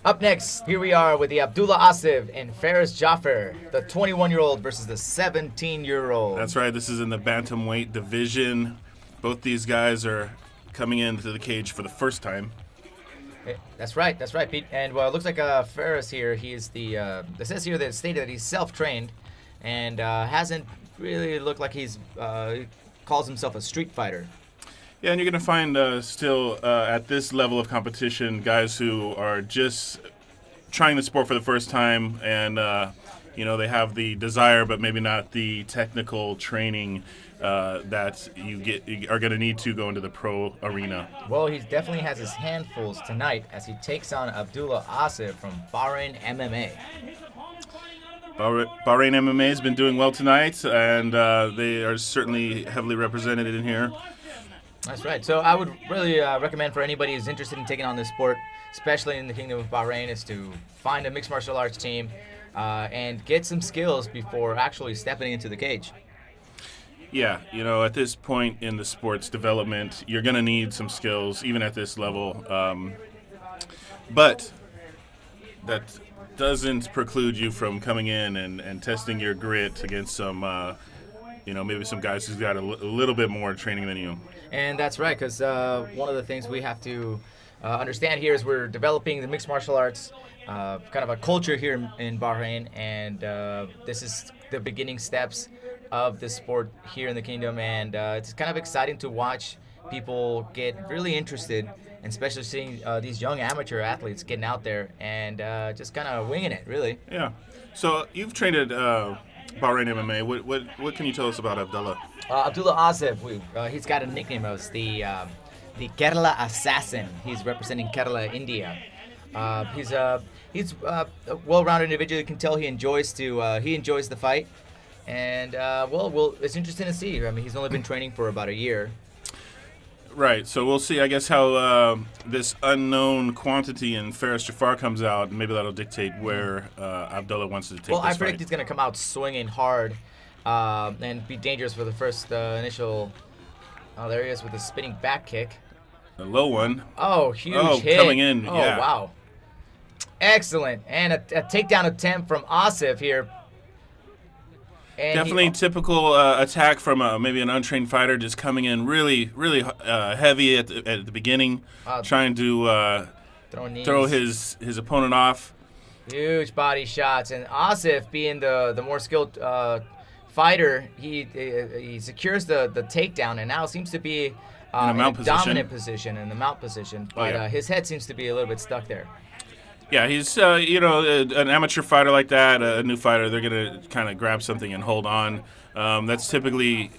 Up next, here we are with the Abdullah Asif and Faris Jaffer, the 21-year-old versus the 17-year-old. That's right. This is in the bantamweight division. Both these guys are coming into the cage for the first time. That's right, Pete. And well, it looks like Faris here. He's it says here that it's stated that he's self-trained, and hasn't really looked like he calls himself a street fighter. Yeah, and you're going to find still at this level of competition guys who are just trying the sport for the first time, and they have the desire, but maybe not the technical training that you are going to need to go into the pro arena. Well, he definitely has his handfuls tonight as he takes on Abdullah Asif from Bahrain MMA. Bahrain MMA has been doing well tonight, and they are certainly heavily represented in here. That's right. So I would really recommend for anybody who's interested in taking on this sport, especially in the Kingdom of Bahrain, is to find a mixed martial arts team and get some skills before actually stepping into the cage. Yeah, at this point in the sport's development, you're going to need some skills, even at this level. But that doesn't preclude you from coming in and testing your grit against some, maybe some guys who's got a little bit more training than you. And that's right, because one of the things we have to understand here is we're developing the mixed martial arts kind of a culture here in Bahrain, and this is the beginning steps of the sport here in the kingdom, and it's kind of exciting to watch people get really interested, and especially seeing these young amateur athletes getting out there and just kind of winging it, really. Yeah. So you've trained at Bahrain MMA. What can you tell us about Abdallah? Abdullah Asif, he's got a nickname as the Kerela assassin. He's representing Kerala, India. He's a well-rounded individual. You can tell he enjoys the fight, and it's interesting to see. I mean, he's only been training for about a year. Right, so we'll see, I guess, how this unknown quantity in Faris Jaffer comes out, and maybe that'll dictate where Abdullah wants to take this fight. Well, I predict he's going to come out swinging hard and be dangerous for the first initial... Oh, there he is with a spinning back kick. A low one. Oh, huge hit. Coming in, oh, yeah. Wow. Excellent. And a takedown attempt from Asif here. And definitely typical attack from maybe an untrained fighter, just coming in really, really heavy at the beginning, trying to throw his opponent off. Huge body shots, and Asif, being the more skilled fighter, he secures the takedown, and now seems to be in a dominant position in the mount position. But his head seems to be a little bit stuck there. Yeah, he's an amateur fighter like that, a new fighter. They're gonna kind of grab something and hold on. That's typically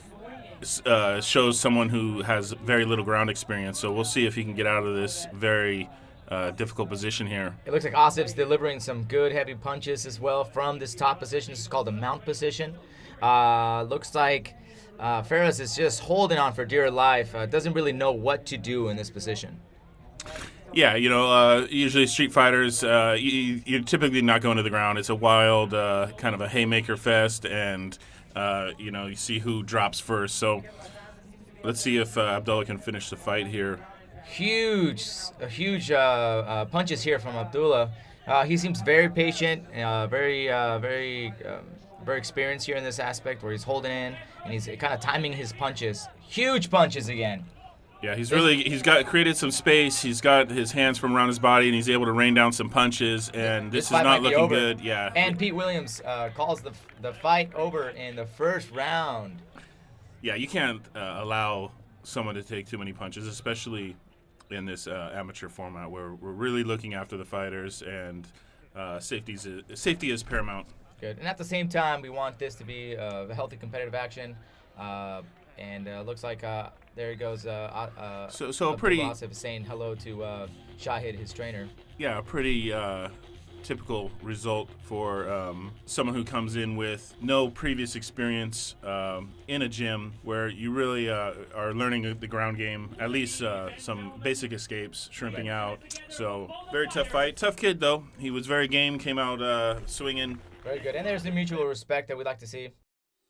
shows someone who has very little ground experience. So we'll see if he can get out of this very difficult position here. It looks like Asif's delivering some good heavy punches as well from this top position. This is called the mount position. Looks like Faris is just holding on for dear life. Doesn't really know what to do in this position. Yeah, usually street fighters, you're typically not going to the ground. It's a wild kind of a haymaker fest, and, you see who drops first. So let's see if Abdullah can finish the fight here. Huge punches here from Abdullah. He seems very patient, very experienced here in this aspect where he's holding in, and he's kind of timing his punches. Huge punches again. Yeah, he's created some space. He's got his hands from around his body, and he's able to rain down some punches. And this is not looking good. Yeah. And Pete Williams calls the fight over in the first round. Yeah, you can't allow someone to take too many punches, especially in this amateur format where we're really looking after the fighters, and safety is paramount. Good. And at the same time, we want this to be a healthy competitive action. And looks like there he goes. So pretty Asif saying hello to Shahid, his trainer. Yeah, a pretty typical result for someone who comes in with no previous experience in a gym where you really are learning the ground game, at least some basic escapes, shrimping out. So very tough fight. Tough kid, though. He was very game, came out swinging. Very good. And there's the mutual respect that we like to see.